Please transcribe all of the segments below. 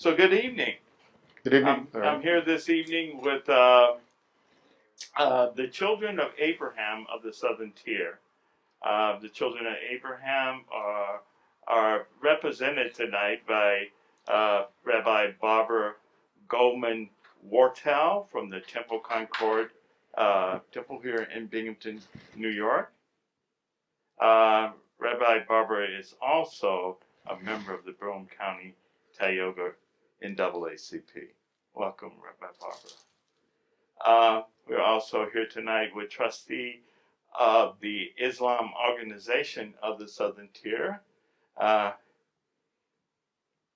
So good evening. Good evening. I'm here this evening with the children of Abraham of the Southern Tier. The children of Abraham are represented tonight by Rabbi Barbara Goldman Wartell from the Temple Concord Temple here in Binghamton, New York. Rabbi Barbara is also a member of the Broome County Tioga NAACP. Welcome, Rabbi Barbara. We're also here tonight with trustee of the Islam Organization of the Southern Tier,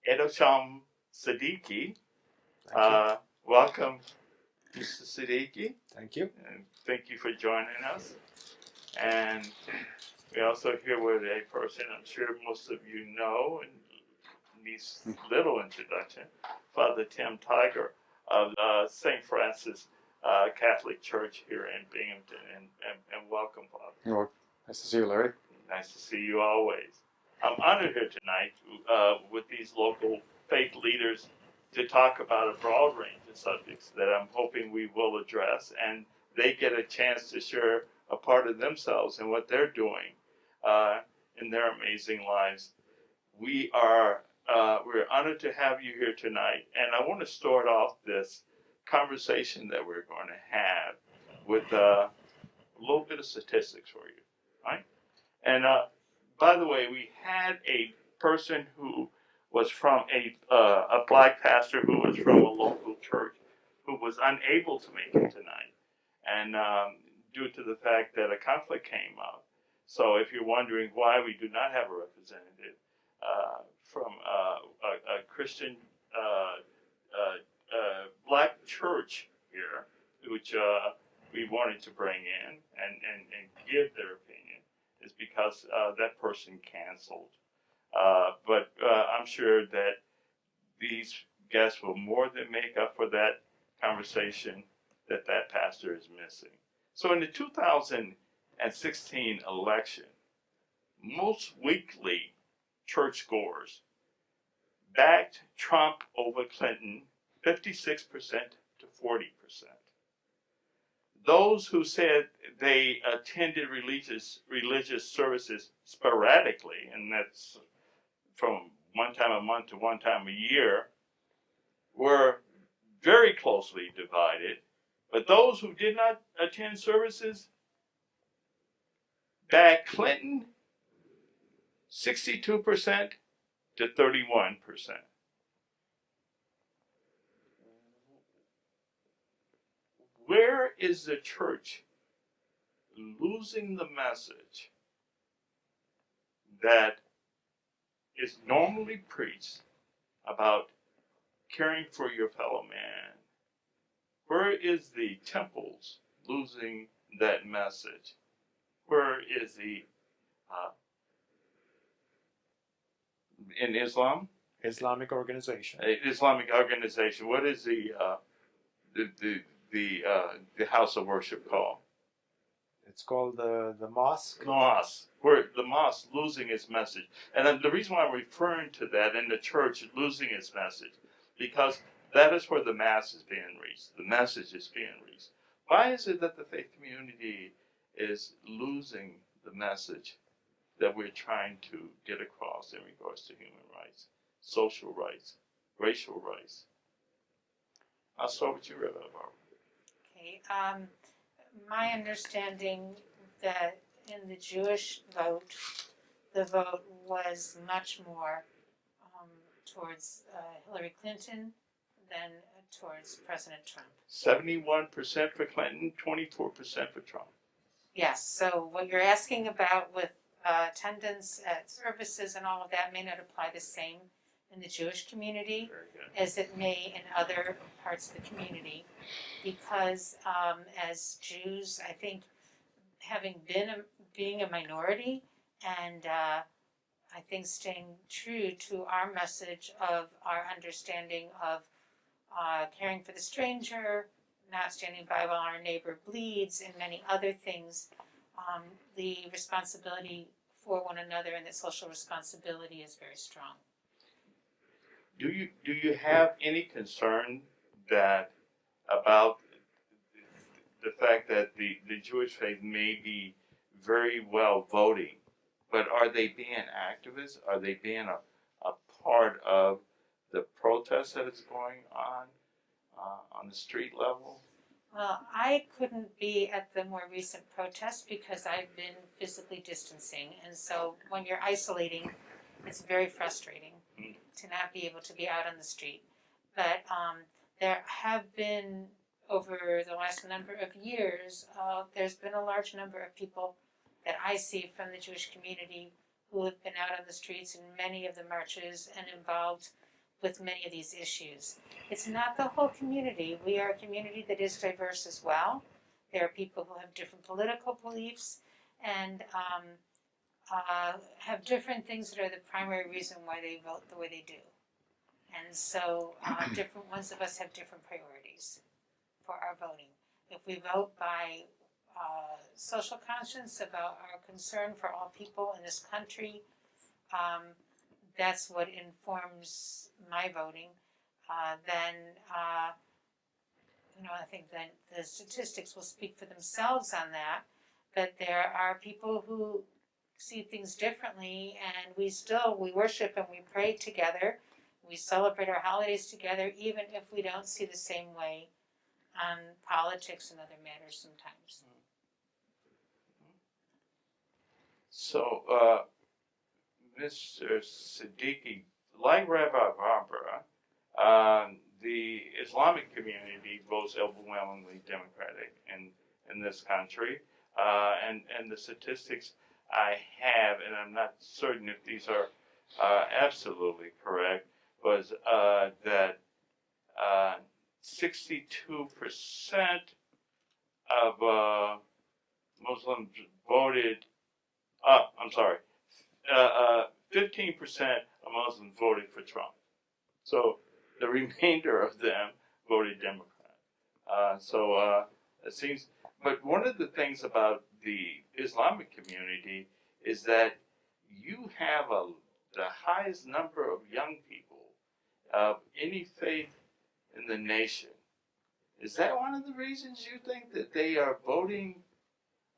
Edosham Siddiqui. Welcome, Mr. Siddiqui. Thank you. And thank you for joining us. And we're also here with a person I'm sure most of you know and needs little introduction, Father Tim Tiger of St. Francis Catholic Church here in Binghamton. And welcome, Father. Well, nice to see you, Larry. Nice to see you always. I'm honored here tonight with these local faith leaders to talk about a broad range of subjects that I'm hoping we will address, and they get a chance to share a part of themselves and what they're doing in their amazing lives. We're honored to have you here tonight, and I want to start off this conversation that we're going to have with a little bit of statistics for you, right? And by the way, we had a person who was from a black pastor who was from a local church who was unable to make it tonight, and due to the fact that a conflict came up. So if you're wondering why we do not have a representative from a Christian black church here, which we wanted to bring in and give their opinion, is because that person canceled. But I'm sure that these guests will more than make up for that conversation that pastor is missing. So in the 2016 election, most weekly churchgoers backed Trump over Clinton 56% to 40%. Those who said they attended religious services sporadically, and that's from one time a month to one time a year, were very closely divided. But those who did not attend services backed Clinton 62% to 31%. Where is the church losing the message that is normally preached about caring for your fellow man? Where is the temples losing that message? Where is the in Islam? Islamic organization. Islamic organization. What is the house of worship called? It's called the mosque. The mosque. Where the mosque losing its message. And then the reason why I'm referring to that in the church losing its message, because that is where the mass is being reached. The message is being reached. Why is it that the faith community is losing the message that we're trying to get across in regards to human rights, social rights, racial rights? I'll start with you, Rabbi Barbara. Okay. My understanding that in the Jewish vote, the vote was much more towards Hillary Clinton than towards President Trump. 71% for Clinton, 24% for Trump. Yes, so what you're asking about with attendance at services and all of that may not apply the same in the Jewish community as it may in other parts of the community, because as Jews, I think, being a minority, and I think staying true to our message of our understanding of caring for the stranger, not standing by while our neighbor bleeds, and many other things, the responsibility for one another and the social responsibility is very strong. Do you have any concern that about the fact that the Jewish faith may be very well voting, but are they being activists? Are they being a part of the protest that is going on the street level? Well, I couldn't be at the more recent protests because I've been physically distancing, and so when you're isolating, it's very frustrating to not be able to be out on the street. But there have been, over the last number of years, there's been a large number of people that I see from the Jewish community who have been out on the streets in many of the marches and involved with many of these issues. It's not the whole community. We are a community that is diverse as well. There are people who have different political beliefs and have different things that are the primary reason why they vote the way they do. And so different ones of us have different priorities for our voting. If we vote by social conscience about our concern for all people in this country, that's what informs my voting. Then I think that the statistics will speak for themselves on that. But there are people who see things differently, and we worship and we pray together. We celebrate our holidays together, even if we don't see the same way on politics and other matters sometimes. So, Mr. Siddiqui, like Rabbi Barbara, the Islamic community votes overwhelmingly Democratic in this country, and the statistics I have, and I'm not certain if these are absolutely correct, was that 62% of Muslims voted. I'm sorry. 15% of Muslims voted for Trump. So the remainder of them voted Democrat. It seems. But one of the things about the Islamic community is that you have the highest number of young people of any faith in the nation. Is that one of the reasons you think that they are voting,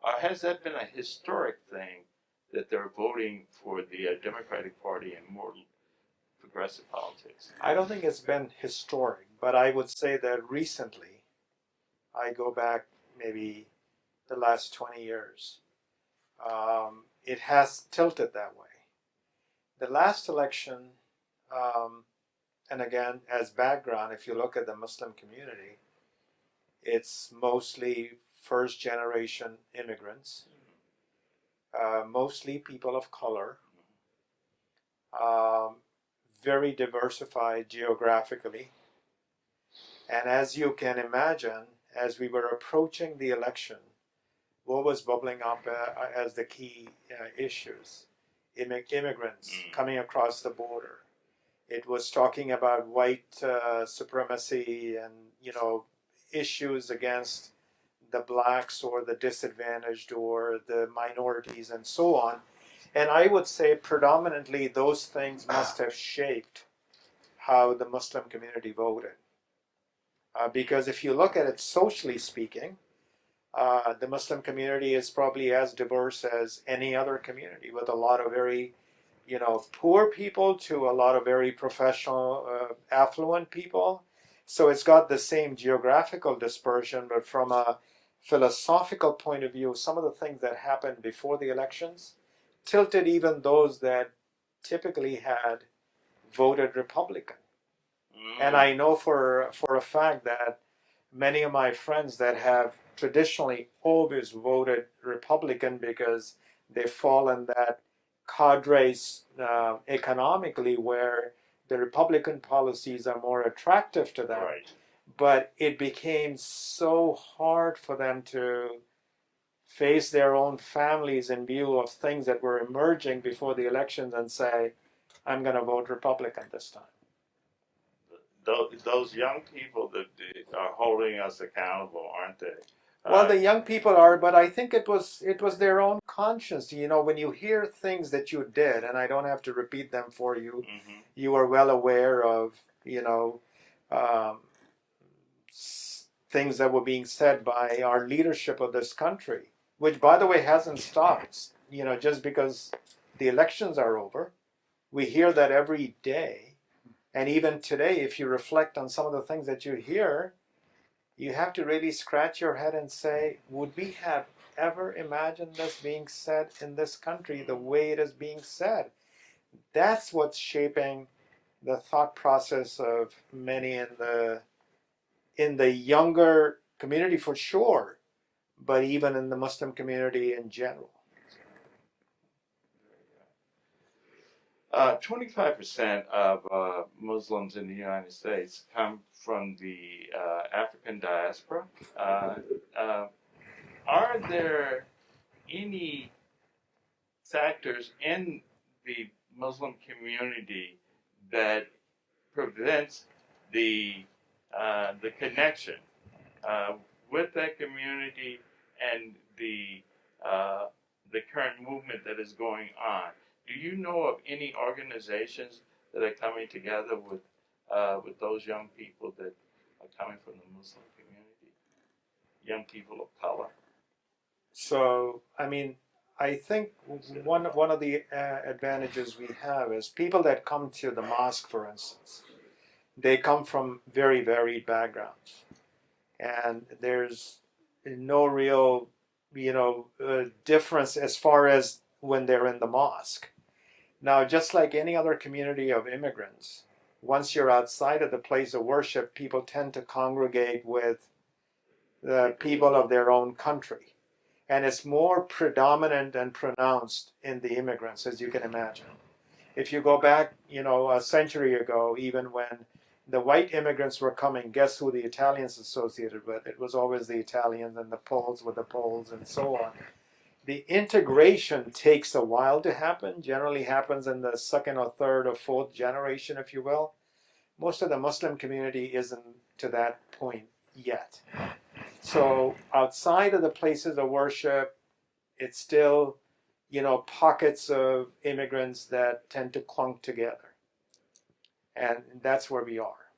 or has that been a historic thing that they're voting for the Democratic Party and more progressive politics? I don't think it's been historic, but I would say that recently, I go back maybe the last 20 years, it has tilted that way. The last election, and again, as background, if you look at the Muslim community, it's mostly first generation immigrants, mostly people of color, very diversified geographically. And as you can imagine, as we were approaching the election, what was bubbling up as the key issues? Immigrants coming across the border. It was talking about white supremacy and, issues against the blacks or the disadvantaged or the minorities and so on. And I would say predominantly those things must have shaped how the Muslim community voted. Because if you look at it socially speaking, the Muslim community is probably as diverse as any other community, with a lot of very, poor people to a lot of very professional, affluent people. So it's got the same geographical dispersion, but from a philosophical point of view, some of the things that happened before the elections tilted even those that typically had voted Republican. And I know for a fact that many of my friends that have traditionally always voted Republican because they fall in that cadres economically where the Republican policies are more attractive to them. Right. But it became so hard for them to face their own families in view of things that were emerging before the elections and say, I'm going to vote Republican this time. Those young people that are holding us accountable, aren't they? Well, the young people are, but I think it was their own conscience. You know, when you hear things that you did, and I don't have to repeat them for you, Mm-hmm. you are well aware of, um, things that were being said by our leadership of this country, which, by the way, hasn't stopped. You know, just because the elections are over, we hear that every day, and even today, if you reflect on some of the things that you hear, you have to really scratch your head and say, would we have ever imagined this being said in this country the way it is being said? That's what's shaping the thought process of many in the younger community for sure, but even in the Muslim community in general. 25% of Muslims in the United States come from the African diaspora. Uh, are there any factors in the Muslim community that prevents the connection uh, with that community and the current movement that is going on? Do you know of any organizations that are coming together with those young people that are coming from the Muslim community, young people of color? So, I mean, I think one of the advantages we have is people that come to the mosque, for instance, they come from very varied backgrounds, and there's no real, difference as far as when they're in the mosque. Now, just like any other community of immigrants, once you're outside of the place of worship, people tend to congregate with the people of their own country. And it's more predominant and pronounced in the immigrants, as you can imagine. If you go back, a century ago, even when the white immigrants were coming, guess who the Italians associated with? It was always the Italians, and the Poles with the Poles, and so on. The integration takes a while to happen, generally happens in the second or third or fourth generation, if you will. Most of the Muslim community isn't to that point yet. So outside of the places of worship, it's still, pockets of immigrants that tend to clunk together. And that's where we are.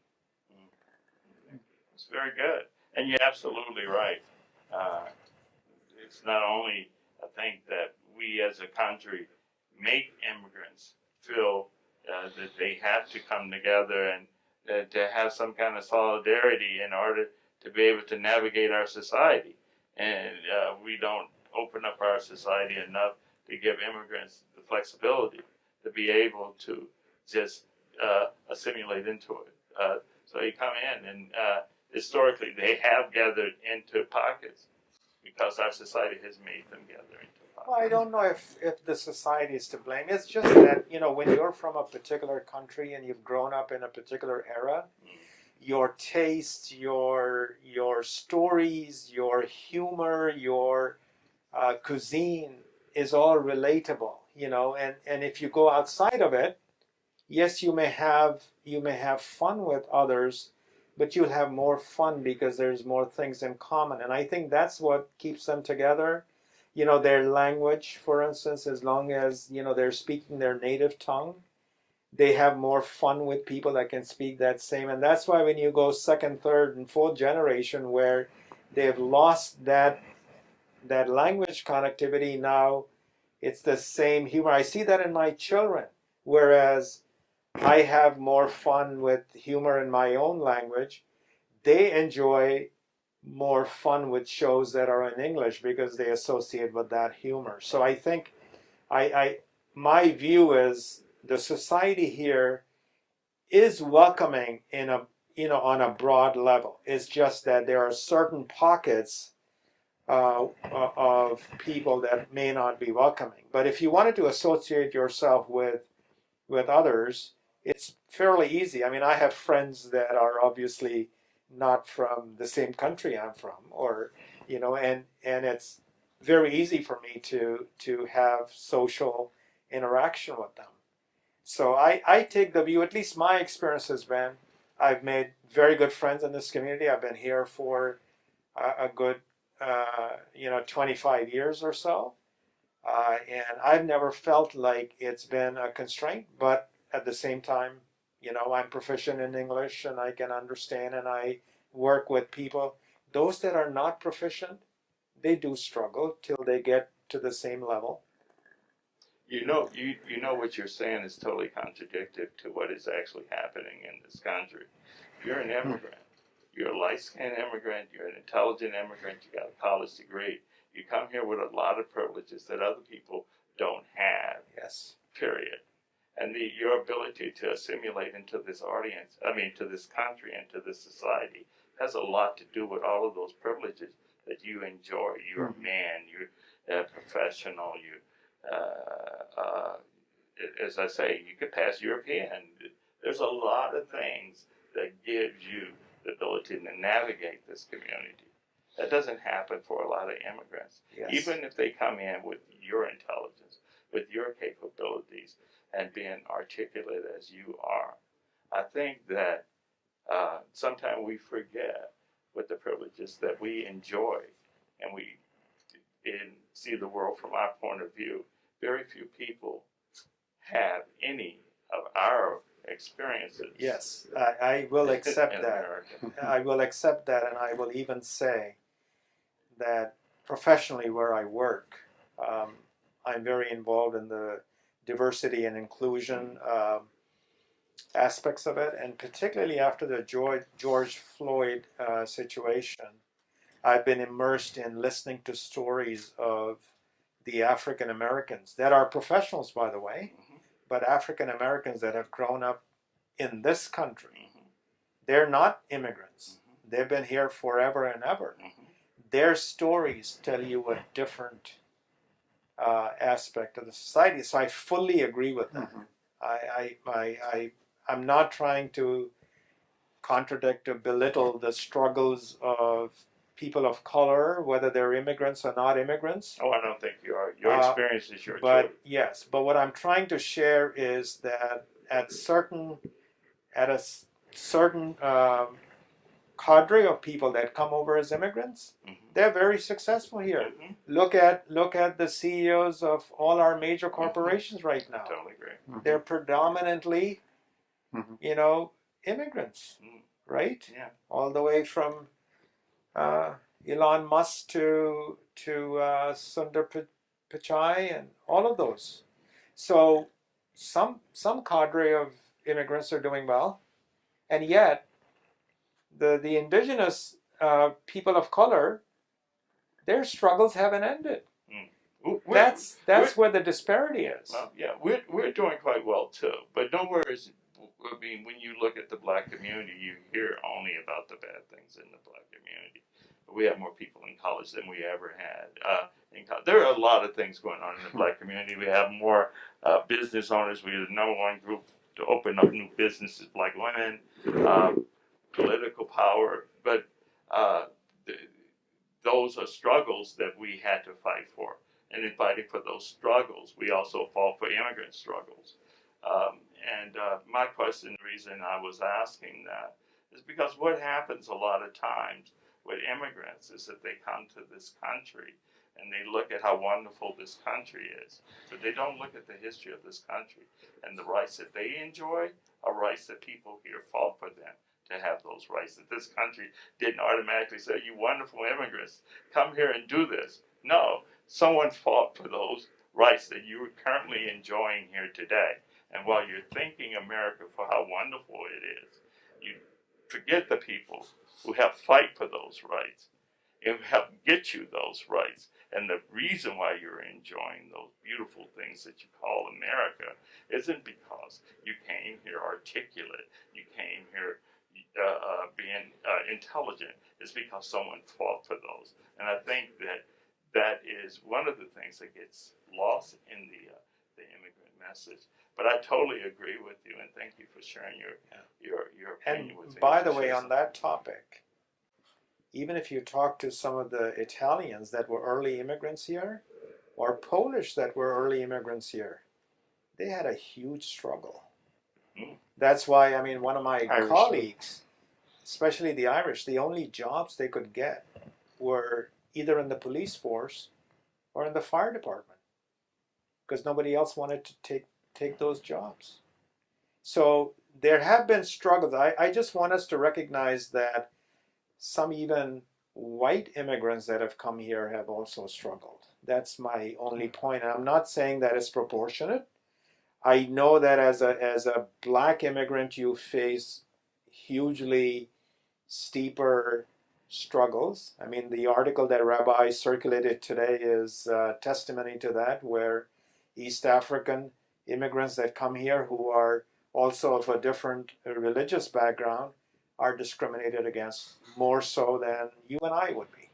It's very good, and you're absolutely right. Uh, it's not only I think that we as a country make immigrants feel that they have to come together and to have some kind of solidarity in order to be able to navigate our society. And we don't open up our society enough to give immigrants the flexibility to be able to just assimilate into it. So you come in, and historically they have gathered into pockets because our society has made them gather into pockets. Well, I don't know if the society is to blame. It's just that, when you're from a particular country and you've grown up in a particular era, your tastes, your stories, your humor, your cuisine is all relatable, and if you go outside of it, yes, you may have fun with others, but you'll have more fun because there's more things in common. And I think that's what keeps them together. Their language, for instance, as long as, they're speaking their native tongue, they have more fun with people that can speak that same. And that's why when you go second, third, and fourth generation where they've lost that language connectivity, now it's the same humor. I see that in my children, whereas I have more fun with humor in my own language. They enjoy more fun with shows that are in English because they associate with that humor. So I think my view is the society here is welcoming in a on a broad level. It's just that there are certain pockets of people that may not be welcoming. But if you wanted to associate yourself with others, it's fairly easy. I mean, I have friends that are obviously not from the same country I'm from, or and it's very easy for me to have social interaction with them. So I take the view, at least my experience has been, I've made very good friends in this community. I've been here for a good 25 years or so. And I've never felt like it's been a constraint, but at the same time, I'm proficient in English and I can understand and I work with people. Those that are not proficient, they do struggle till they get to the same level. You know what you're saying is totally contradictory to what is actually happening in this country. You're an immigrant. You're a light-skinned immigrant. You're an intelligent immigrant. You got a college degree. You come here with a lot of privileges that other people don't have. Yes. Period. And your ability to assimilate into this audience, to this country, into this society, has a lot to do with all of those privileges that you enjoy. You're a man. You're a professional. As I say, you could pass European. There's a lot of things that gives you the ability to navigate this community. That doesn't happen for a lot of immigrants. Yes. Even if they come in with your intelligence, with your capabilities, and being articulate as you are. I think that sometimes we forget what the privileges that we enjoy, and we see the world from our point of view. Very few people have any of our experiences. Yes, I will accept in that. America. I will accept that, and I will even say that professionally where I work, I'm very involved in the diversity and inclusion aspects of it, and particularly after the George Floyd situation, I've been immersed in listening to stories of the African Americans that are professionals, by the way, but African Americans that have grown up in this country. They're not immigrants. They've been here forever and ever. Their stories tell you a different aspect of the society. So I fully agree with that. I'm not trying to contradict or belittle the struggles of people of color, whether they're immigrants or not immigrants. Oh, I don't think you are. Your experience is your But truth. yes, but what I'm trying to share is that at a certain cadre of people that come over as immigrants, they're very successful here. Look at the CEOs of all our major corporations right now. I totally agree. They're predominantly, immigrants, right? Yeah. All the way from Elon Musk to Sundar Pichai and all of those. So some cadre of immigrants are doing well, and yet the indigenous people of color, their struggles haven't ended. That's where the disparity is. Well, yeah, we're doing quite well too. But nowhere is. When you look at the black community, you hear only about the bad things in the black community. We have more people in college than we ever had. There are a lot of things going on in the black community. We have more business owners. We're the number one group to open up new businesses, black women, political power. But those are struggles that we had to fight for. And in fighting for those struggles, we also fought for immigrant struggles. My question, the reason I was asking that, is because what happens a lot of times with immigrants is that they come to this country and they look at how wonderful this country is, but they don't look at the history of this country and the rights that they enjoy are rights that people here fought for them to have those rights. That this country didn't automatically say, you wonderful immigrants, come here and do this. No, someone fought for those rights that you are currently enjoying here today. And while you're thanking America for how wonderful it is, you forget the people who helped fight for those rights and help get you those rights. And the reason why you're enjoying those beautiful things that you call America isn't because you came here articulate, you came here being intelligent. It's because someone fought for those. And I think that is one of the things that gets lost in the immigrant message. But I totally agree with you, and thank you for sharing your opinion with me. And by the way, on that topic, even if you talk to some of the Italians that were early immigrants here, or Polish that were early immigrants here, they had a huge struggle. That's why, one of my colleagues, especially the Irish, the only jobs they could get were either in the police force or in the fire department, because nobody else wanted to take those jobs. So there have been struggles. I just want us to recognize that some even white immigrants that have come here have also struggled. That's my only point. And I'm not saying that it's proportionate. I know that as a black immigrant, you face hugely steeper struggles. I mean, the article that Rabbi circulated today is testimony to that, where East African immigrants that come here who are also of a different religious background are discriminated against more so than you and I would be.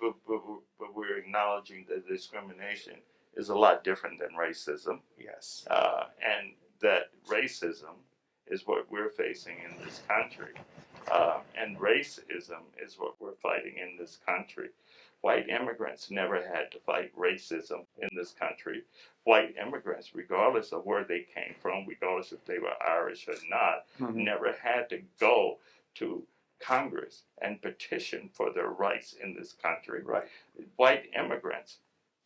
But we're acknowledging that discrimination is a lot different than racism. Yes. And that racism is what we're facing in this country. And racism is what we're fighting in this country. White immigrants never had to fight racism in this country. White immigrants, regardless of where they came from, regardless if they were Irish or not, never had to go to Congress and petition for their rights in this country. Right. White immigrants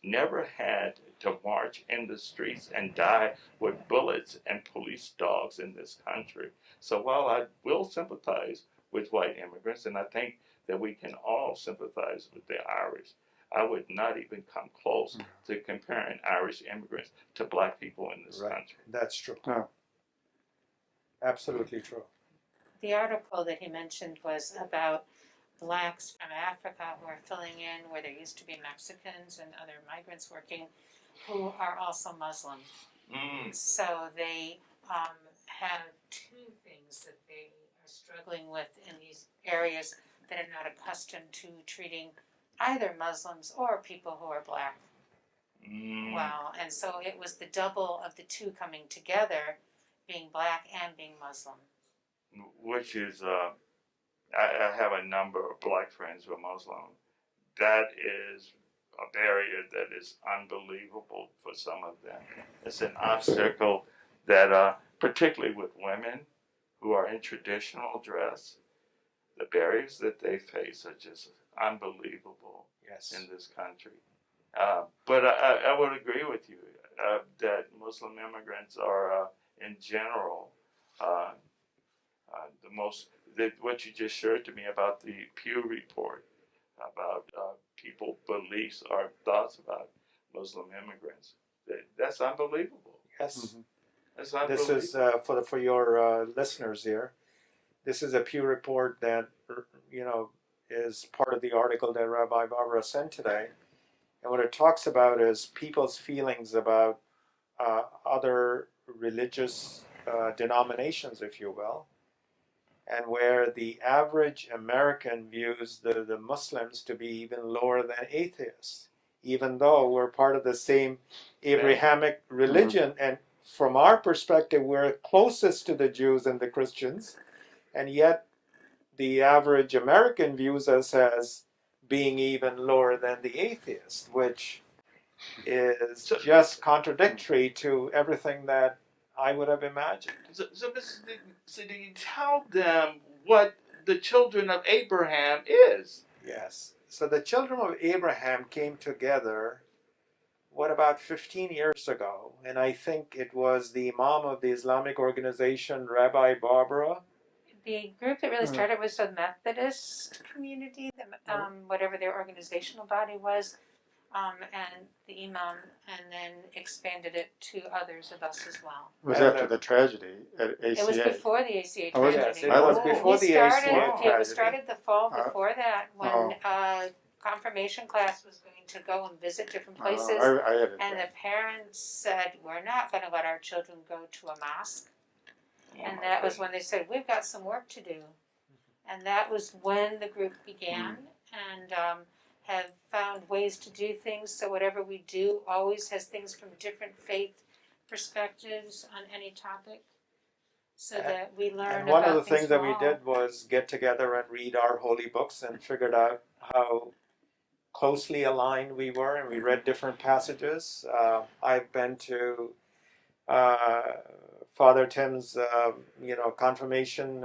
never had to march in the streets and die with bullets and police dogs in this country. So while I will sympathize with white immigrants, and I think that we can all sympathize with the Irish, I would not even come close to comparing Irish immigrants to black people in this country. That's true. Oh. Absolutely true. The article that he mentioned was about blacks from Africa who are filling in where there used to be Mexicans and other migrants working who are also Muslim. So they have two things that they are struggling with in these areas that are not accustomed to treating either Muslims or people who are black well. And so it was the double of the two coming together, being black and being Muslim. Which is, I have a number of black friends who are Muslim. That is a barrier that is unbelievable for some of them. It's an obstacle that, particularly with women who are in traditional dress, the barriers that they face are just unbelievable in this country. But I would agree with you that Muslim immigrants are, in general, what you just shared to me about the Pew report about people's beliefs or thoughts about Muslim immigrants. That's unbelievable. Yes. That's unbelievable. This is for your listeners here. This is a Pew report that is part of the article that Rabbi Barbara sent today, and what it talks about is people's feelings about other religious denominations, if you will, and where the average American views the Muslims to be even lower than atheists, even though we're part of the same Abrahamic religion, and from our perspective, we're closest to the Jews and the Christians, and yet the average American views us as being even lower than the atheist, which is just contradictory to everything that I would have imagined. So do you tell them what the children of Abraham is? Yes. So the children of Abraham came together, about 15 years ago, and I think it was the imam of the Islamic organization, Rabbi Barbara. The group that really started was the Methodist community, whatever their organizational body was, and the imam, and then expanded it to others of us as well. It was after the tragedy at ACA. It was before the ACA Oh, was it? tragedy. Yes, it was before the ACA tragedy. It started the fall before that when confirmation class was going to go and visit different places. And the parents said, we're not going to let our children go to a mosque. And that was when they said, we've got some work to do. And that was when the group began and have found ways to do things. So whatever we do always has things from different faith perspectives on any topic, so that we learn and one about of the things that we all. did was get together and read our holy books and figured out how closely aligned we were, and we read different passages. I've been to Father Tim's confirmation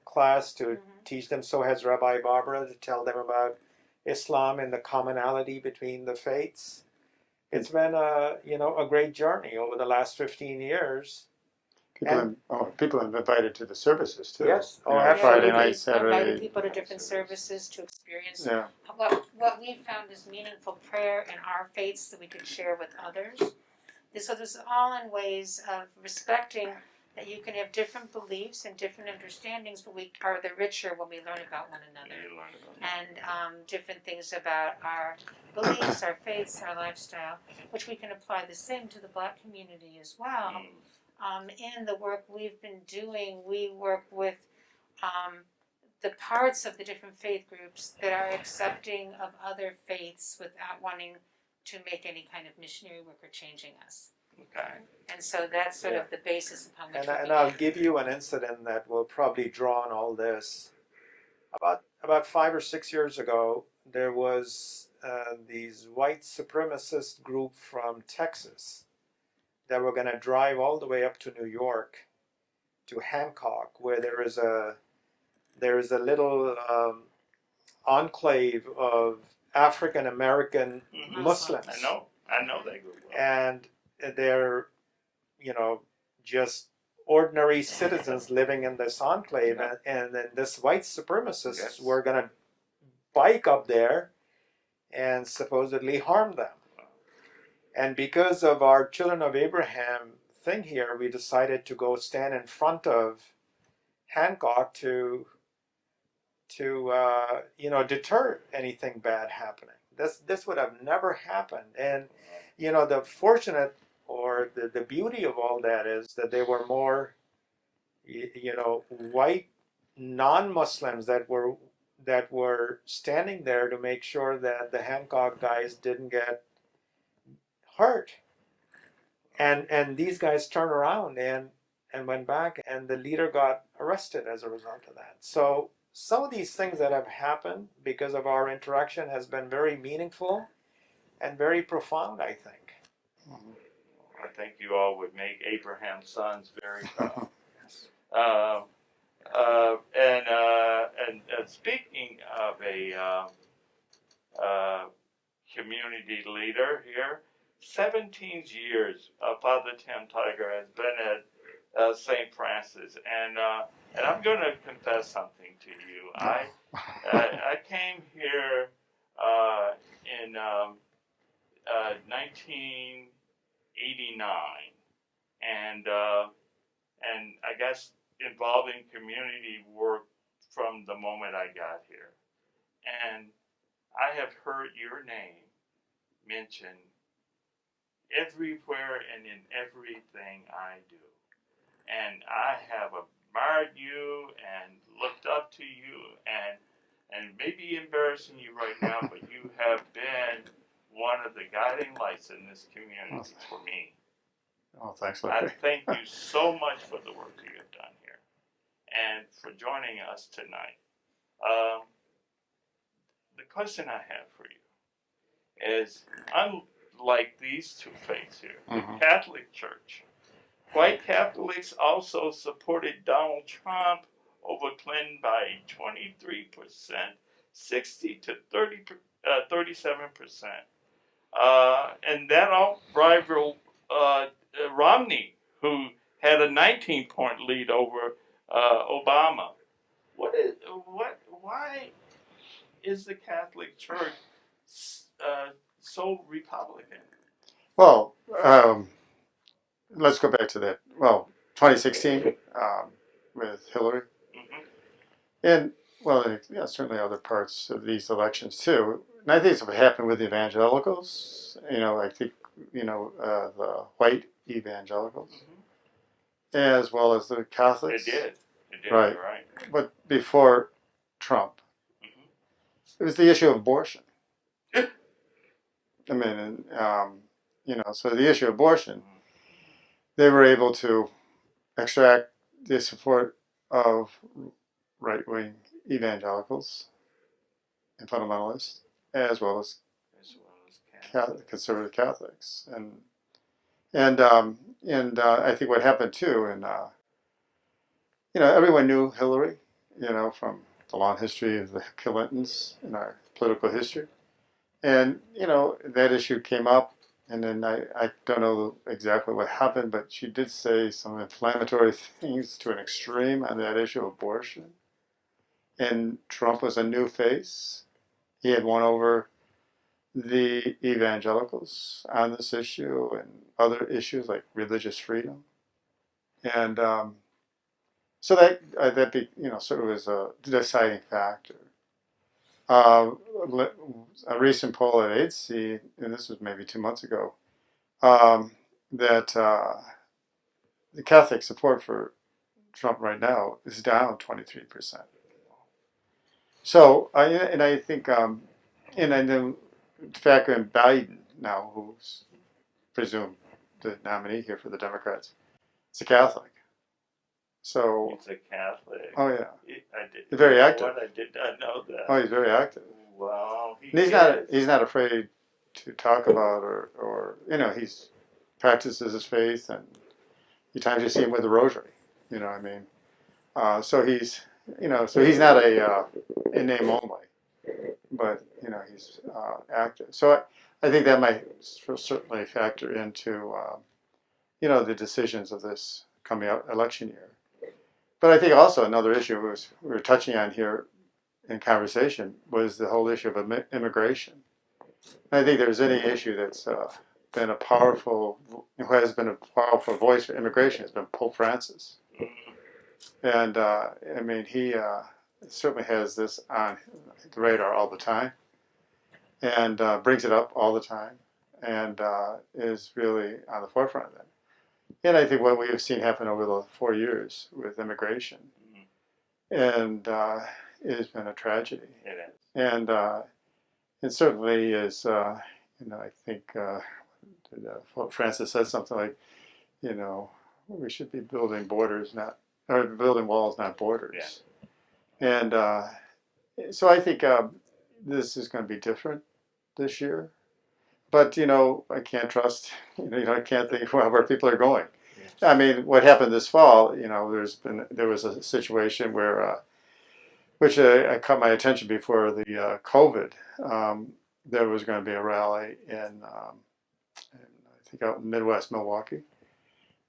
class to teach them. So has Rabbi Barbara, to tell them about Islam and the commonality between the faiths. It's been a great journey over the last 15 years. People have invited to the services too. Yes, You know, absolutely. Friday night, Saturday. Inviting people to different services to experience Yeah. what we found is meaningful prayer in our faiths that we could share with others. So this is all in ways of respecting that you can have different beliefs and different understandings, but we are the richer when we learn about one another. And different things about our beliefs, our faiths, our lifestyle, which we can apply the same to the Black community as well. In the work we've been doing, we work with the parts of the different faith groups that are accepting of other faiths without wanting to make any kind of missionary work or changing us. Okay. And so that's sort of the basis upon which And I'll give you an incident that will probably draw on all this. About 5 or 6 years ago, there was these white supremacist group from Texas that were going to drive all the way up to New York, to Hancock, where there is a little enclave of African American Muslims. I know that group well. And they're, just ordinary citizens living in this enclave, Yeah. and then this white supremacists Yes. were going to bike up there and supposedly harm them. And because of our Children of Abraham thing here, we decided to go stand in front of Hancock to deter anything bad happening. This would have never happened. And the fortunate or the beauty of all that is that they were more white non-Muslims that were standing there to make sure that the Hancock guys didn't get hurt. And these guys turned around and went back, and the leader got arrested as a result of that. So some of these things that have happened because of our interaction has been very meaningful and very profound, I think. I think you all would make Abraham's sons very proud. Yes. And speaking of a community leader here, 17 years Father Tim Tiger has been at St. Francis, and I'm going to confess something to you. I came here in 1989, and I guess involved in community work from the moment I got here, and I have heard your name mentioned everywhere and in everything I do, and I have admired you and looked up to you, and maybe embarrassing you right now, but you have been one of the guiding lights in this community for me. Oh, thanks, I Larry. thank you so much for the work you have done here and for joining us tonight. The question I have for you is, unlike these two faiths here, the Catholic Church, white Catholics also supported Donald Trump over Clinton by 23%, 60 to 37%. And that all rivaled Romney, who had a 19-point lead over Obama. Why is the Catholic Church so Republican? Well, let's go back to that. Well, 2016 with Hillary. And, certainly other parts of these elections too. And I think it's what happened with the evangelicals. I think, the white evangelicals, as well as the Catholics. It did. Right. Right. But before Trump, it was the issue of abortion. I mean, so the issue of abortion, they were able to extract the support of right-wing evangelicals and fundamentalists, as well as conservative Catholics, and I think what happened too, and everyone knew Hillary, from the long history of the Clintons in our political history. And, that issue came up, and then I don't know exactly what happened, but she did say some inflammatory things to an extreme on that issue of abortion. And Trump was a new face. He had won over the evangelicals on this issue and other issues like religious freedom. And so that sort of was a deciding factor. A recent poll at AIDC, and this was maybe 2 months ago, that the Catholic support for Trump right now is down 23%. So I think, and I know factor in Biden now, who's presumed the nominee here for the Democrats, is a Catholic. So He's a Catholic. oh yeah, I did. Very active. What? I did not know that. Oh, he's very active. Well, And he's not afraid to talk about or he's practices his faith, and times you see him with the rosary. You know what I mean? So he's he's not a in name only, but he's active. So I think that might certainly factor into the decisions of this coming out election year. But I think also another issue we were touching on here in conversation was the whole issue of immigration. And I think there's any issue that's who has been a powerful voice for immigration has been Pope Francis. And he certainly has this on the radar all the time, and brings it up all the time, and is really on the forefront of that. And I think what we have seen happen over the 4 years with immigration, and it has been a tragedy. It is. And it certainly is. I think Francis said something like, we should be building building walls, not borders. Yeah. And so I think this is going to be different this year. But I can't trust. I can't think where people are going. Yeah. I mean, what happened this fall? There was a situation where, which I caught my attention before the COVID. There was going to be a rally in I think out in Midwest Milwaukee,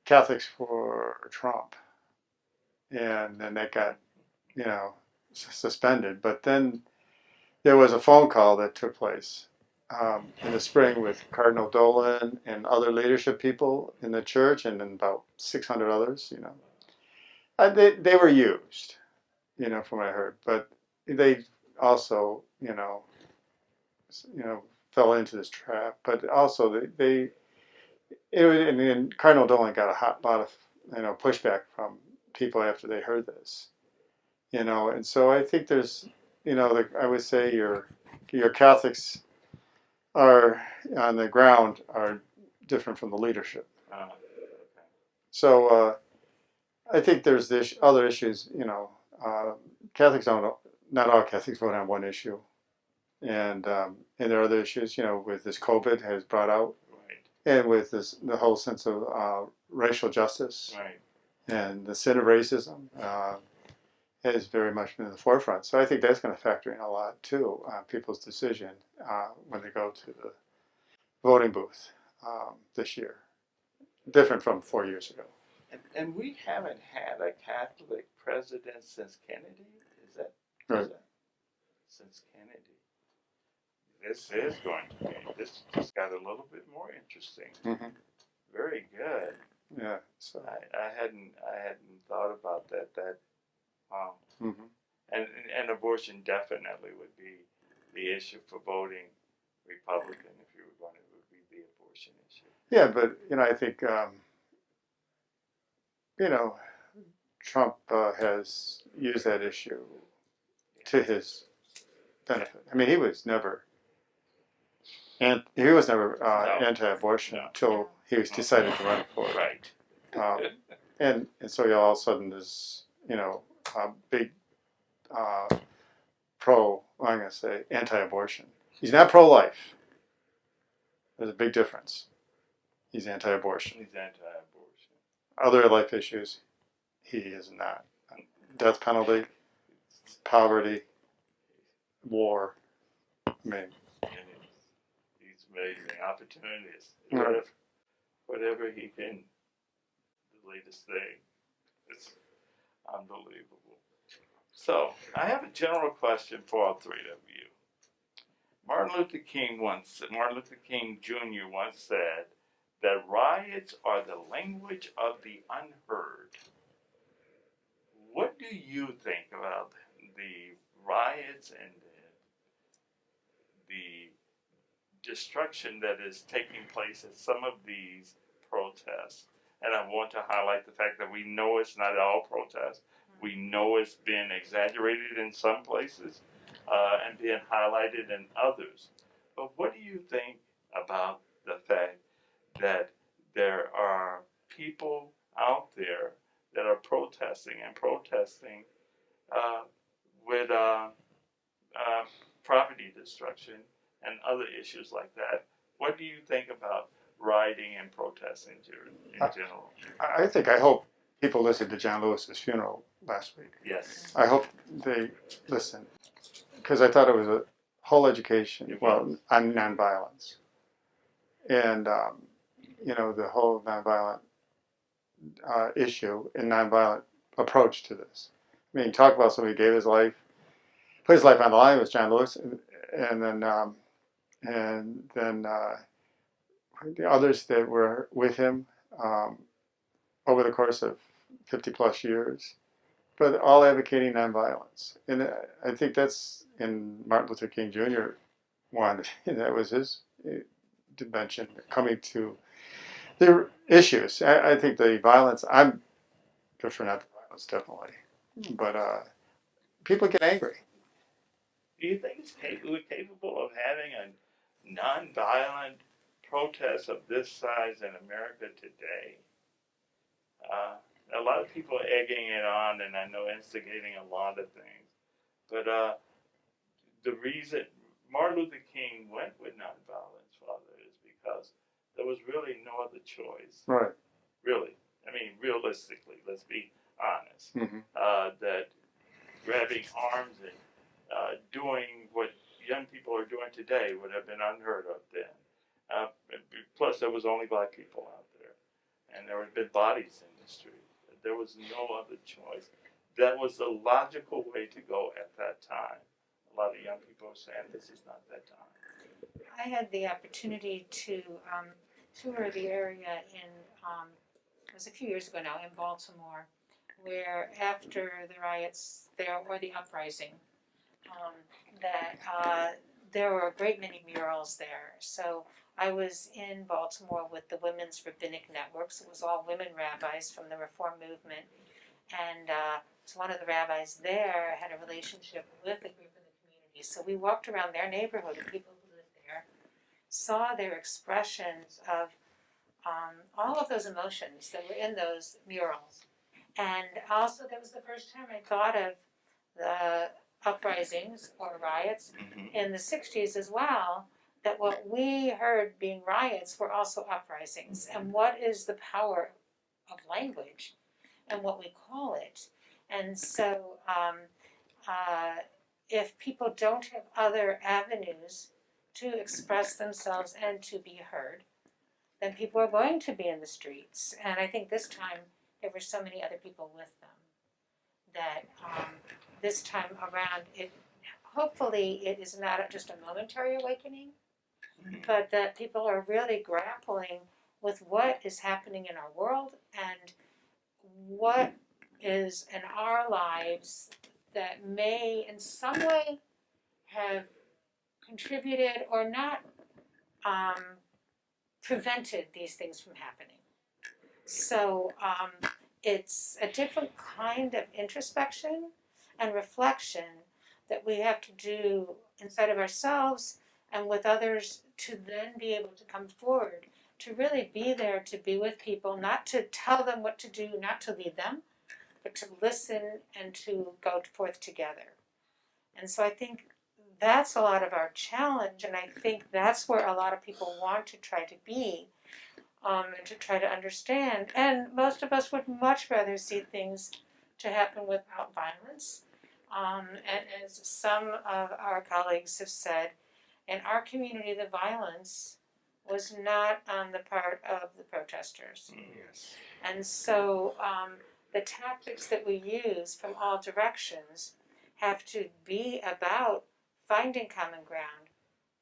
Catholics for Trump, and then that got suspended. But then there was a phone call that took place in the spring with Cardinal Dolan and other leadership people in the church, and then about 600 others. They were used, from what I heard, but they also, fell into this trap. But also and Cardinal Dolan got a lot of pushback from people after they heard this, and so I think there's, I would say your Catholics are on the ground are different from the leadership. So I think there's this other issues. Catholics not all Catholics vote on one issue, and there are other issues. With this COVID has brought out, and with the whole sense of racial justice, and the sin of racism has very much been in the forefront. So I think that's going to factor in a lot too on people's decision when they go to the voting booth this year. Different from 4 years ago. And we haven't had a Catholic president since Kennedy. Is that right? Since Kennedy. This is going to be. This just got a little bit more interesting. Mm-hmm. Very good. Yeah. So I hadn't thought about that. Mm-hmm. And abortion definitely would be the issue for voting Republican if you were going to, would be the abortion issue. Yeah, but I think Trump has used that issue to his benefit. I mean, he was never anti-abortion until he was decided to run for it. Right. And so he all of a sudden is a big I'm going to say anti-abortion. He's not pro-life. There's a big difference. He's anti-abortion. He's anti-abortion. Other life issues, he is not. Death penalty, poverty, war, I mean, and these amazing opportunities. Right. Whatever he can, the latest thing, it's unbelievable. So I have a general question for all three of you. Martin Luther King Jr. once said that riots are the language of the unheard. What do you think about the riots and the destruction that is taking place at some of these protests? And I want to highlight the fact that we know it's not all protests. We know it's been exaggerated in some places and being highlighted in others. But what do you think about the fact that there are people out there that are protesting with property destruction and other issues like that? What do you think about rioting and protesting in general? I hope people listened to John Lewis's funeral last week. Yes. I hope they listen, because I thought it was a whole education, on nonviolence, and the whole nonviolent issue and nonviolent approach to this. I mean, talk about somebody who gave his life, put his life on the line with John Lewis, and then the others that were with him over the course of 50 plus years, but all advocating nonviolence. And I think that's in Martin Luther King Jr. one, that was his dimension, coming to the issues. I think the violence, I'm prefer not the violence, definitely. But people get angry. Do you think we're capable of having a nonviolent protest of this size in America today? A lot of people are egging it on, and I know instigating a lot of things. But the reason Martin Luther King went with nonviolence, Father, is because there was really no other choice. Right. Really. I mean, realistically, let's be honest. Mm-hmm. That grabbing arms and doing what young people are doing today would have been unheard of then. Plus, there was only black people out there, and there had been bodies in the street. There was no other choice. That was the logical way to go at that time. A lot of young people are saying this is not that time. I had the opportunity to tour the area it was a few years ago now, in Baltimore, where after the riots there, or the uprising, there were a great many murals there. So I was in Baltimore with the Women's Rabbinic Networks. It was all women rabbis from the Reform movement. And so one of the rabbis there had a relationship with a group in the community. So we walked around their neighborhood, and people who lived there saw their expressions of all of those emotions that were in those murals. And also, that was the first time I thought of the uprisings or riots in the 60s as well, that what we heard being riots were also uprisings. And what is the power of language and what we call it? And so if people don't have other avenues to express themselves and to be heard, then people are going to be in the streets. And I think this time there were so many other people with them that this time around, hopefully it is not just a momentary awakening, but that people are really grappling with what is happening in our world and what is in our lives that may in some way have contributed or not prevented these things from happening. So it's a different kind of introspection and reflection that we have to do inside of ourselves and with others, to then be able to come forward, to really be there, to be with people, not to tell them what to do, not to lead them, but to listen and to go forth together. And so I think that's a lot of our challenge, and I think that's where a lot of people want to try to be, and to try to understand. And most of us would much rather see things to happen without violence. And as some of our colleagues have said, In our community, the violence was not on the part of the protesters. Yes. And so the tactics that we use from all directions have to be about finding common ground,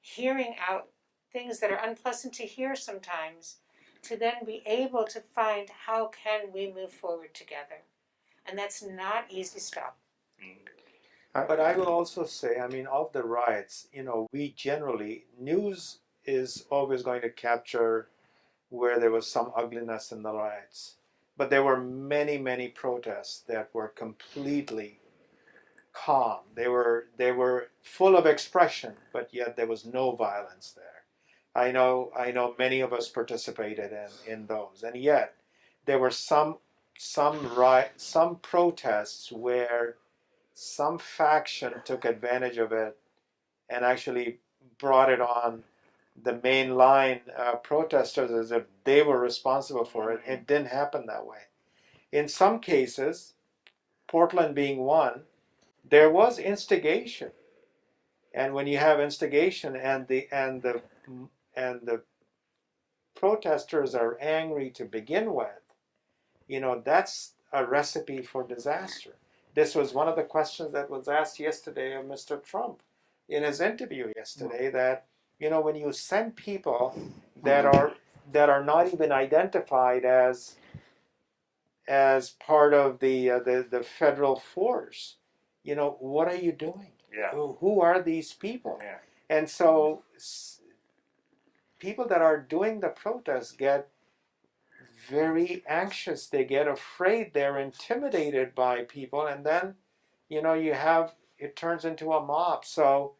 hearing out things that are unpleasant to hear sometimes, to then be able to find how can we move forward together. And that's not easy stuff. But I will also say, I mean, of the riots, we generally, news is always going to capture where there was some ugliness in the riots. But there were many, many protests that were completely calm. They were full of expression, but yet there was no violence there. I know many of us participated in those, and yet there were some protests where some faction took advantage of it and actually brought it on the mainline protesters as if they were responsible for it. It didn't happen that way. In some cases, Portland being one, there was instigation, and when you have instigation and the protesters are angry to begin with, that's a recipe for disaster. This was one of the questions that was asked yesterday of Mr. Trump in his interview yesterday, that when you send people that are not even identified as part of the federal force, what are you doing? Yeah. Who are these people? Yeah. And so people that are doing the protests get very anxious. They get afraid. They're intimidated by people, and then it turns into a mob. So,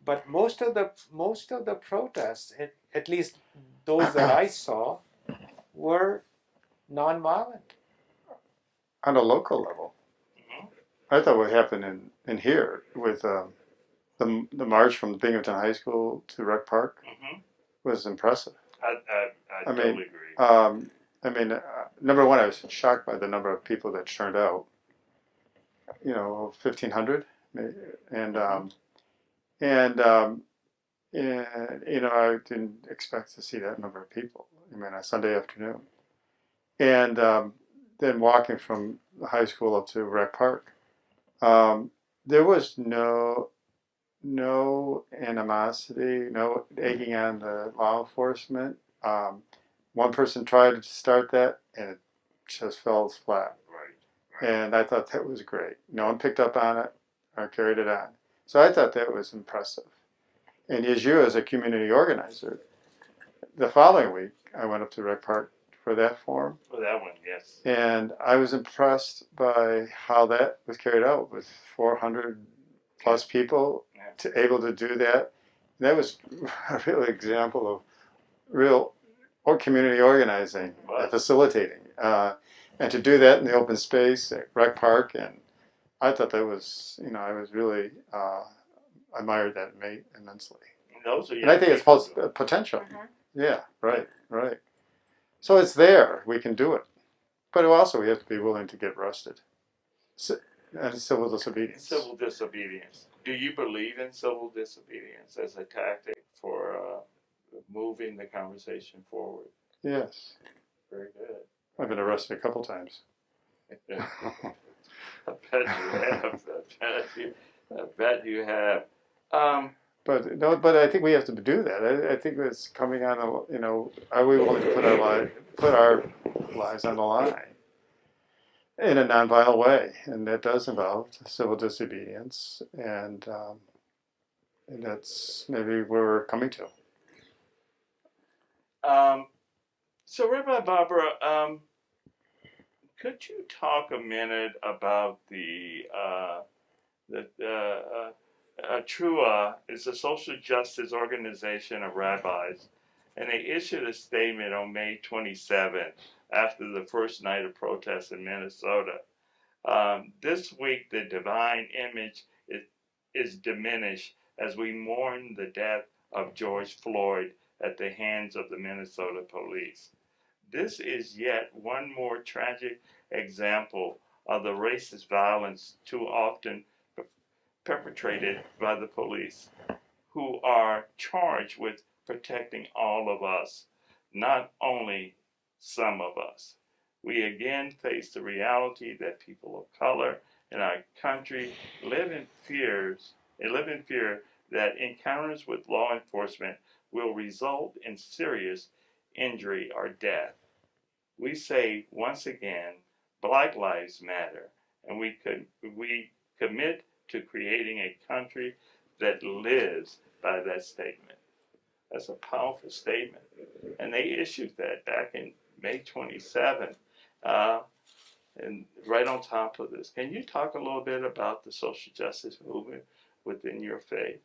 but most of the protests, at least those that I saw, were nonviolent. On a local level, I thought what happened in here with the march from Binghamton High School to Rec Park was impressive. I mean, totally agree. Number one, I was shocked by the number of people that turned out. 1,500, and I didn't expect to see that number of people. A Sunday afternoon, and then walking from the high school up to Rec Park, there was no animosity, no egging on the law enforcement. One person tried to start that, and it just fell flat. Right. And I thought that was great. No one picked up on it or carried it on. So I thought that was impressive. And as a community organizer, the following week I went up to Rec Park for that forum. For that one, yes. And I was impressed by how that was carried out with 400 plus people able to do that. And that was a real example of real community organizing, facilitating. And to do that in the open space at Rec Park, and I thought that was, I was really admired that immensely. And I think it's potential. Yeah, right. So it's there. We can do it. But also we have to be willing to get arrested. And civil disobedience. Civil disobedience. Do you believe in civil disobedience as a tactic for moving the conversation forward? Yes. Very good. I've been arrested a couple times. I bet you have. But I think we have to do that. I think it's coming on. Are we willing to put our lives on the line in a nonviolent way? And that does involve civil disobedience, and that's maybe where we're coming to. So, Rabbi Barbara, could you talk a minute about the Trua is a social justice organization of rabbis, and they issued a statement on May 27th after the first night of protests in Minnesota. This week, the divine image is diminished as we mourn the death of George Floyd at the hands of the Minnesota police. This is yet one more tragic example of the racist violence too often perpetrated by the police. who are charged with protecting all of us, not only some of us. We again face the reality that people of color in our country live in fear that encounters with law enforcement will result in serious injury or death. We say once again, Black Lives Matter, and we commit to creating a country that lives by that statement. That's a powerful statement, and they issued that back in May 27th. And right on top of this, can you talk a little bit about the social justice movement within your faith?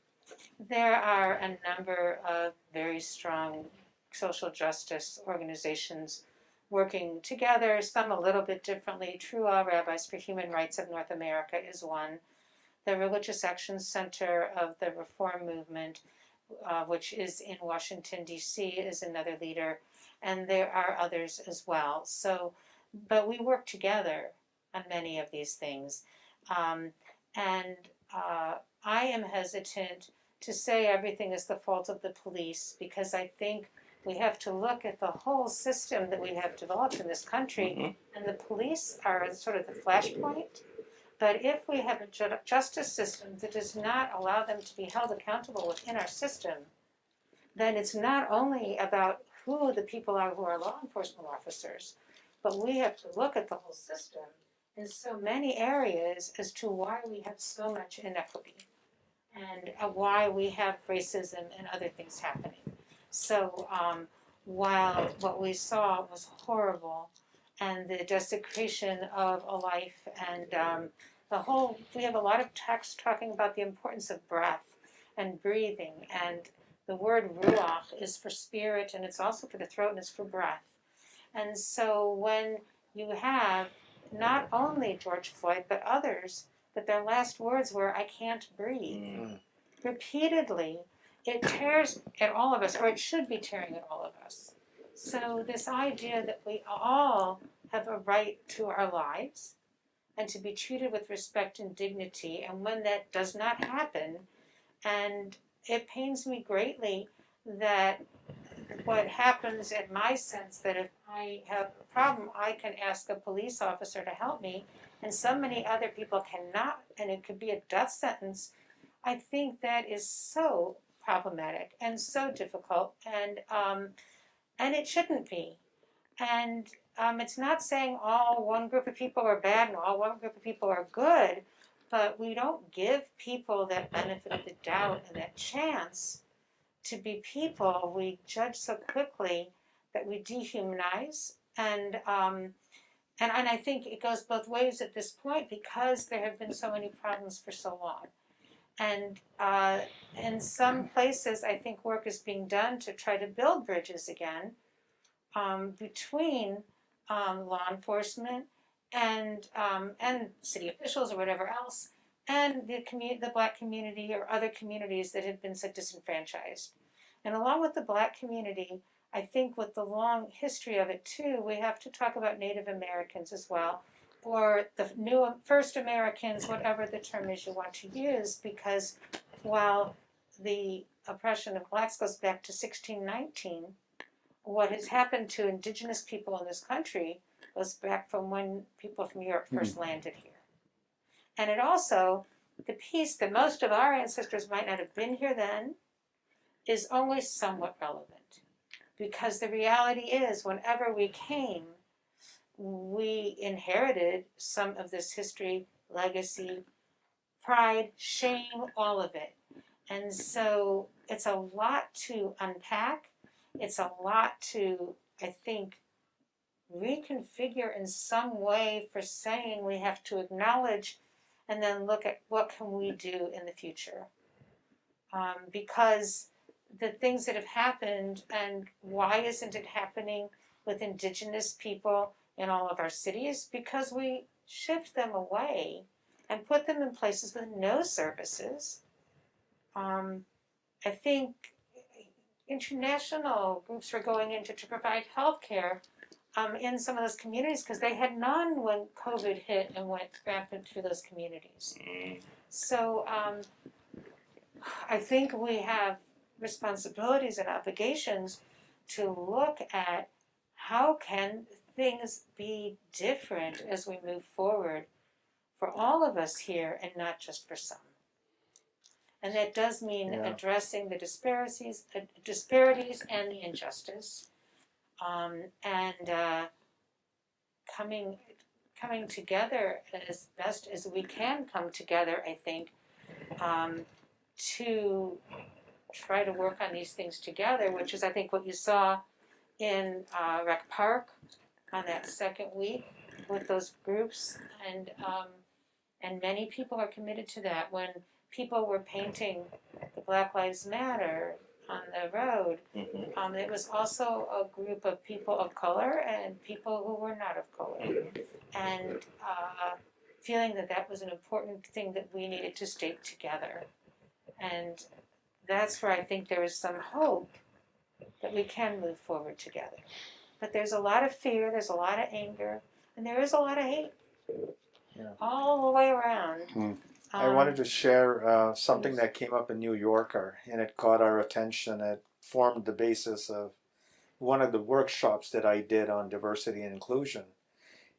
There are a number of very strong social justice organizations working together, some a little bit differently. True All Rabbis for Human Rights of North America is one. The Religious Action Center of the Reform Movement, which is in Washington, D.C., is another leader, and there are others as well. So, but we work together on many of these things. I am hesitant to say everything is the fault of the police, because I think we have to look at the whole system that we have developed in this country, and the police are sort of the flashpoint. But if we have a justice system that does not allow them to be held accountable within our system, then it's not only about who the people are who are law enforcement officers, but we have to look at the whole system in so many areas as to why we have so much inequity and why we have racism and other things happening. So while what we saw was horrible, and the desecration of a life, and we have a lot of text talking about the importance of breath and breathing, and the word ruach is for spirit, and it's also for the throat, and it's for breath. And so when you have not only George Floyd, but others, that their last words were, "I can't breathe," repeatedly, it tears at all of us, or it should be tearing at all of us. So this idea that we all have a right to our lives and to be treated with respect and dignity, and when that does not happen, and it pains me greatly that what happens in my sense, that if I have a problem, I can ask a police officer to help me, and so many other people cannot, and it could be a death sentence. I think that is so problematic and so difficult, and it shouldn't be. And it's not saying all one group of people are bad and all one group of people are good, but we don't give people that benefit of the doubt and that chance to be people. We judge so quickly that we dehumanize, and I think it goes both ways at this point, because there have been so many problems for so long. And in some places, I think work is being done to try to build bridges again between law enforcement and city officials or whatever else, and the Black community or other communities that have been so disenfranchised. And along with the Black community, I think with the long history of it too, we have to talk about Native Americans as well, or the first Americans, whatever the term is you want to use, because while the oppression of Blacks goes back to 1619, what has happened to indigenous people in this country goes back from when people from Europe first landed here. And it also, the piece that most of our ancestors might not have been here then, is only somewhat relevant. Because the reality is, whenever we came, we inherited some of this history, legacy, pride, shame, all of it. And so it's a lot to unpack. It's a lot to, I think, reconfigure in some way for saying we have to acknowledge and then look at what can we do in the future. Because the things that have happened, and why isn't it happening with indigenous people in all of our cities? Because we shift them away and put them in places with no services. I think international groups were going in to provide health care in some of those communities because they had none when COVID hit and went rampant through those communities. So I think we have responsibilities and obligations to look at how can things be different as we move forward for all of us here and not just for some. And that does mean Yeah. addressing the disparities and the injustice, and coming together as best as we can come together, I think, to try to work on these things together, which is, I think, what you saw in Rec Park on that second week with those groups, and many people are committed to that. When people were painting the Black Lives Matter on the road, it was also a group of people of color and people who were not of color, and feeling that that was an important thing that we needed to stay together. And that's where I think there is some hope that we can move forward together. But there's a lot of fear, there's a lot of anger, and there is a lot of hate. Yeah. All the way around. I wanted to share something that came up in New Yorker, and it caught our attention. It formed the basis of one of the workshops that I did on diversity and inclusion.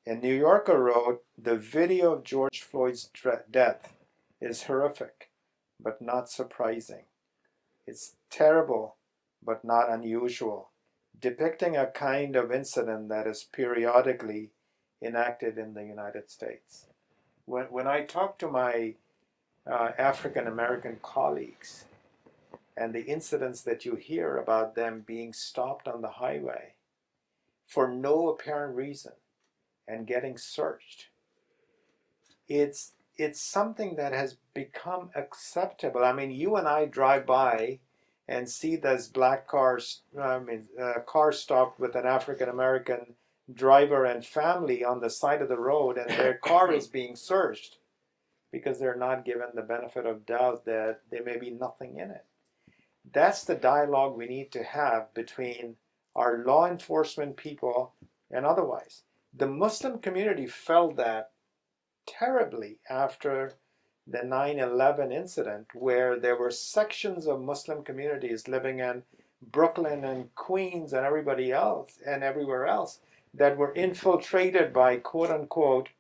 And New Yorker wrote, "The video of George Floyd's death is horrific, but not surprising. It's terrible, but not unusual, depicting a kind of incident that is periodically enacted in the United States." When I talk to my African American colleagues and the incidents that you hear about them being stopped on the highway for no apparent reason and getting searched, it's something that has become acceptable. I mean, you and I drive by and see those black cars, car stopped with an African American driver and family on the side of the road, and their car is being searched because they're not given the benefit of doubt that there may be nothing in it. That's the dialogue we need to have between our law enforcement people and otherwise. The Muslim community felt that terribly after the 9/11 incident, where there were sections of Muslim communities living in Brooklyn and Queens and everybody else and everywhere else that were infiltrated by quote unquote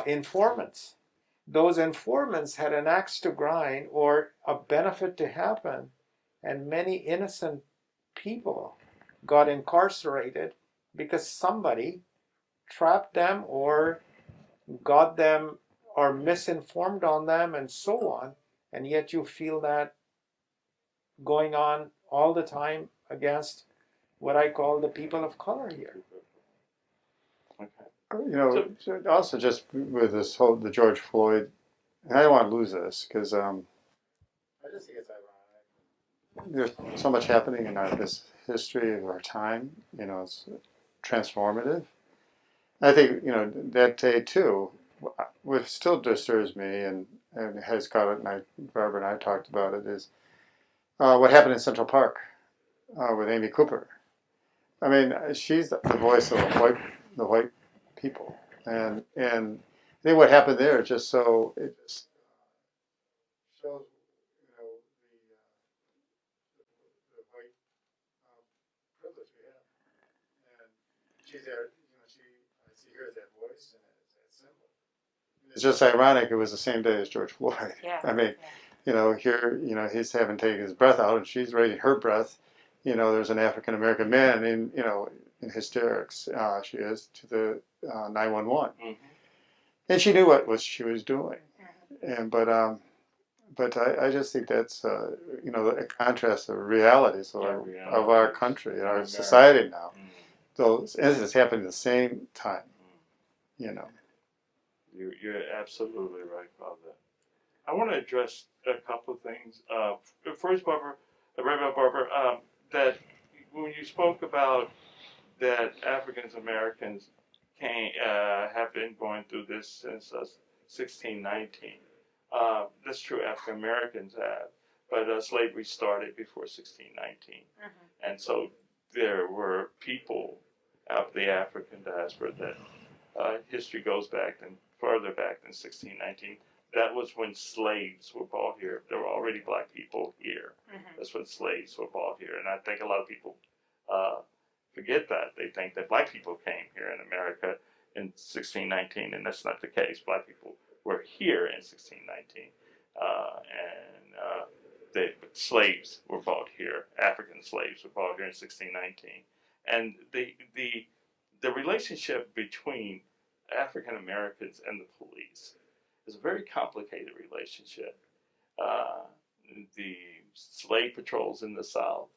informants. Those informants had an axe to grind or a benefit to happen, and many innocent people got incarcerated because somebody trapped them or got them or misinformed on them and so on. And yet you feel that going on all the time against what I call the people of color here. Okay. You know, also just with this whole the George Floyd, and I don't want to lose this because I just think it's ironic. There's so much happening in this history of our time. You know, it's transformative. I think that day too, what still disturbs me and has got it. And Barbara and I talked about it is what happened in Central Park with Amy Cooper. I mean, she's the voice of the white people, and I think what happened there just so it just shows the white privilege we have, and she's there. I see her as that voice and as that symbol. It's just ironic. It was the same day as George Floyd. Yeah. I mean, here, he's having taken his breath out, and she's raising her breath. There's an African American man in hysterics. She is to the 911, and she knew what she was doing. And but I just think that's a contrast of realities of our country, our society now. Those incidents happen at the same time. You're absolutely right about that. I want to address a couple of things. First, Reverend Barbara, that when you spoke about that African Americans have been going through this since 1619. That's true, African Americans have, but slavery started before 1619, and so there were people of the African diaspora that history goes back and further back than 1619 that was when slaves were brought here. There were already black people here. Mhm. That's when slaves were brought here. And I think a lot of people forget that. They think that black people came here in America in 1619, and that's not the case. Black people were here in 1619. The slaves were brought here. African slaves were brought here in 1619. And the relationship between African Americans and the police is a very complicated relationship. The slave patrols in the South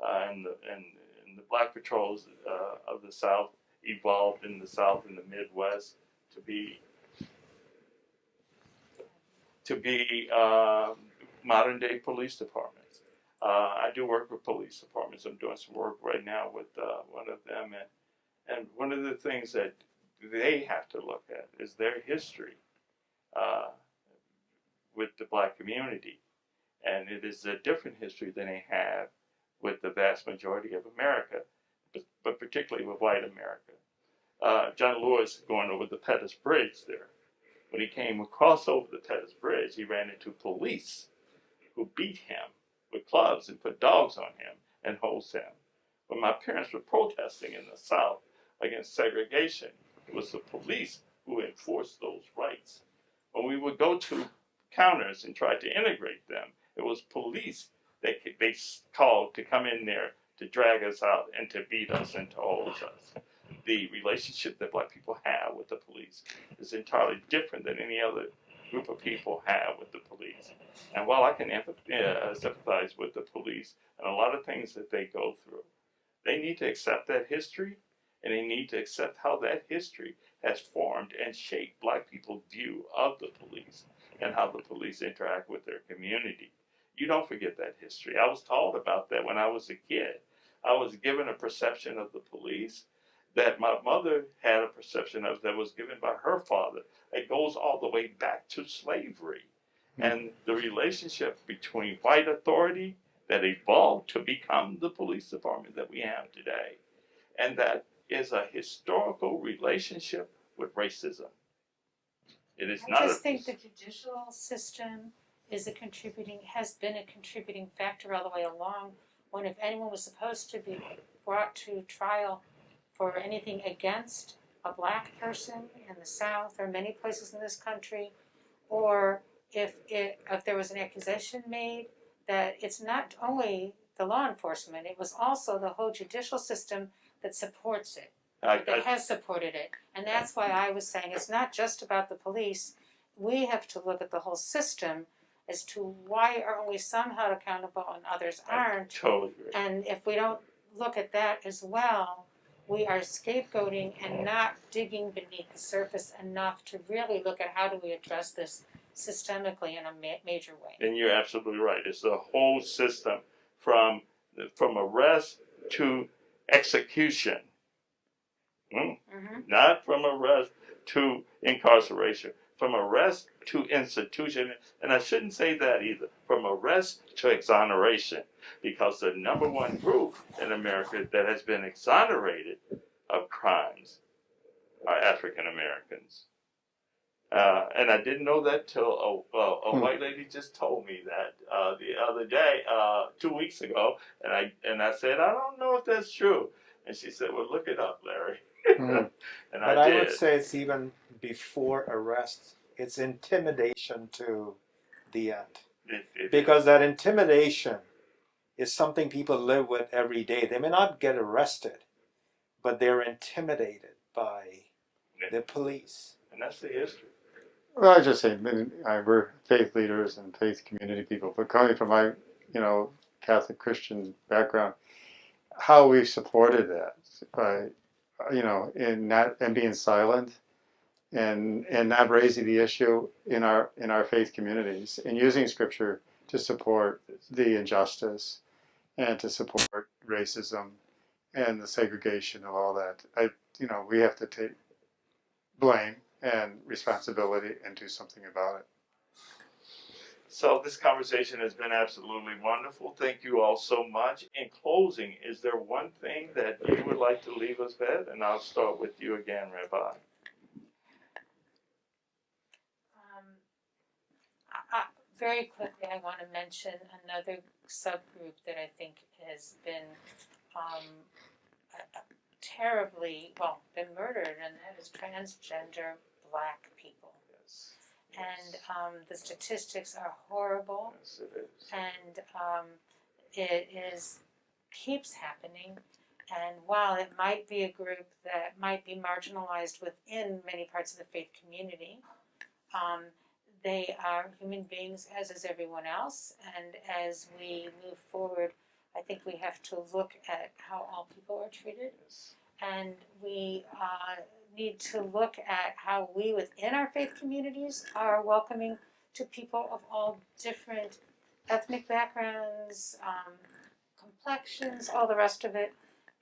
and the black patrols of the South evolved in the South and the Midwest to be modern day police departments. I do work with police departments. I'm doing some work right now with one of them, and one of the things that they have to look at is their history with the black community, and it is a different history than they have with the vast majority of America, but particularly with white America. John Lewis going over the Pettus Bridge there. When he came across over the Pettus Bridge, he ran into police who beat him with clubs and put dogs on him and hosed him. When my parents were protesting in the South against segregation, it was the police who enforced those rights. When we would go to counters and try to integrate them, it was police that they called to come in there to drag us out and to beat us and to hold us. The relationship that black people have with the police is entirely different than any other group of people have with the police. And while I can sympathize with the police and a lot of things that they go through, they need to accept that history, and they need to accept how that history has formed and shaped black people's view of the police and how the police interact with their community. You don't forget that history. I was taught about that when I was a kid. I was given a perception of the police that my mother had a perception of that was given by her father. It goes all the way back to slavery. And the relationship between white authority that evolved to become the police department that we have today. And that is a historical relationship with racism. It is I not just think the judicial system has been a contributing factor all the way along. When if anyone was supposed to be brought to trial for anything against a black person in the South or many places in this country, or if there was an accusation made, that it's not only the law enforcement, it was also the whole judicial system that supports it, that has supported it. And that's why I was saying it's not just about the police. We have to look at the whole system as to why are only some held accountable and others aren't. I totally agree. And if we don't look at that as well, we are scapegoating and not digging beneath the surface enough to really look at how do we address this systemically in a major way. And you're absolutely right. It's the whole system from arrest to execution. Mm-hmm. Not from arrest to incarceration. From arrest to institution. And I shouldn't say that either. From arrest to exoneration. Because the number one group in America that has been exonerated of crimes are African Americans. And I didn't know that till a white lady just told me that the other day, 2 weeks ago, and I said, I don't know if that's true. And she said, well, look it up, Larry. And But I I did. would say it's even before arrest. It's intimidation to the end. Because that intimidation is something people live with every day. They may not get arrested, but they're intimidated by the police. And that's the history. Well, I just say, we're faith leaders and faith community people, but coming from my, Catholic Christian background, how we've supported that by, in not and being silent, and not raising the issue in our faith communities, and using Scripture to support the injustice and to support racism and the segregation of all that. We have to take blame and responsibility and do something about it. So this conversation has been absolutely wonderful. Thank you all so much. In closing, is there one thing that you would like to leave us with? And I'll start with you again, Rabbi. very quickly, I want to mention another subgroup that I think has been terribly, been murdered, and that is transgender Black people. Yes. And the statistics are horrible, Yes, it is. and it keeps happening. And while it might be a group that might be marginalized within many parts of the faith community, they are human beings, as is everyone else. And as we move forward, I think we have to look at how all people are treated. Yes. And we need to look at how we within our faith communities are welcoming to people of all different ethnic backgrounds, complexions, all the rest of it,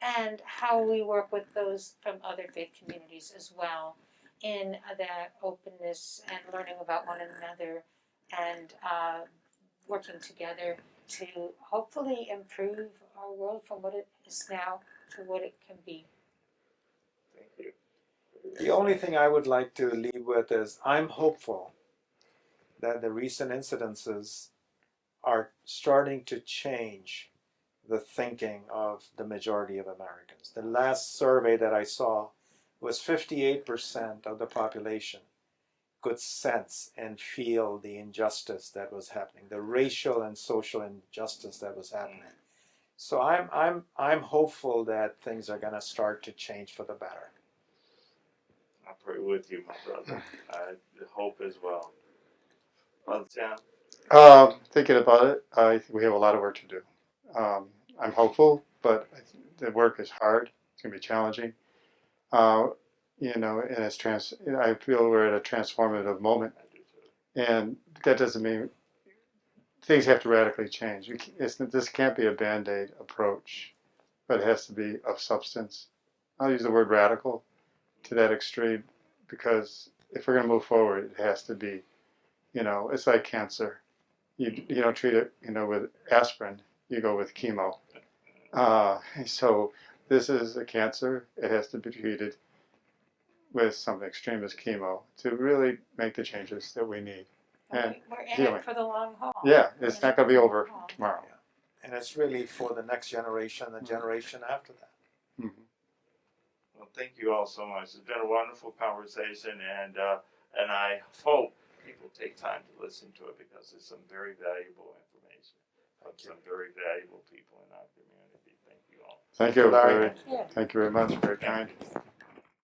and how we work with those from other faith communities as well in that openness and learning about one another and working together to hopefully improve our world from what it is now to what it can be. Thank you. The only thing I would like to leave with is I'm hopeful that the recent incidences are starting to change the thinking of the majority of Americans. The last survey that I saw was 58% of the population could sense and feel the injustice that was happening, the racial and social injustice that was happening. So I'm hopeful that things are going to start to change for the better. I pray with you, my brother. I hope as well. Brother Sam? Thinking about it, I think we have a lot of work to do. I'm hopeful, but the work is hard. It's going to be challenging. And I feel we're at a transformative moment, I do too. and that doesn't mean things have to radically change. This can't be a Band-Aid approach, but it has to be of substance. I'll use the word radical to that extreme, because if we're going to move forward, it has to be, it's like cancer. You don't treat it, with aspirin. You go with chemo. So this is a cancer. It has to be treated with something extreme as chemo to really make the changes that we need. And we're in healing. it for the long haul. Yeah, it's not going to be over tomorrow. Yeah. And it's really for the next generation, the generation after that. Mm-hmm. Well, thank you all so much. It's been a wonderful conversation, and I hope people take time to listen to it because it's some very valuable information from some very valuable people in our community. Thank you all. Thank you, Larry. Larry. Thank you very much. Very kind.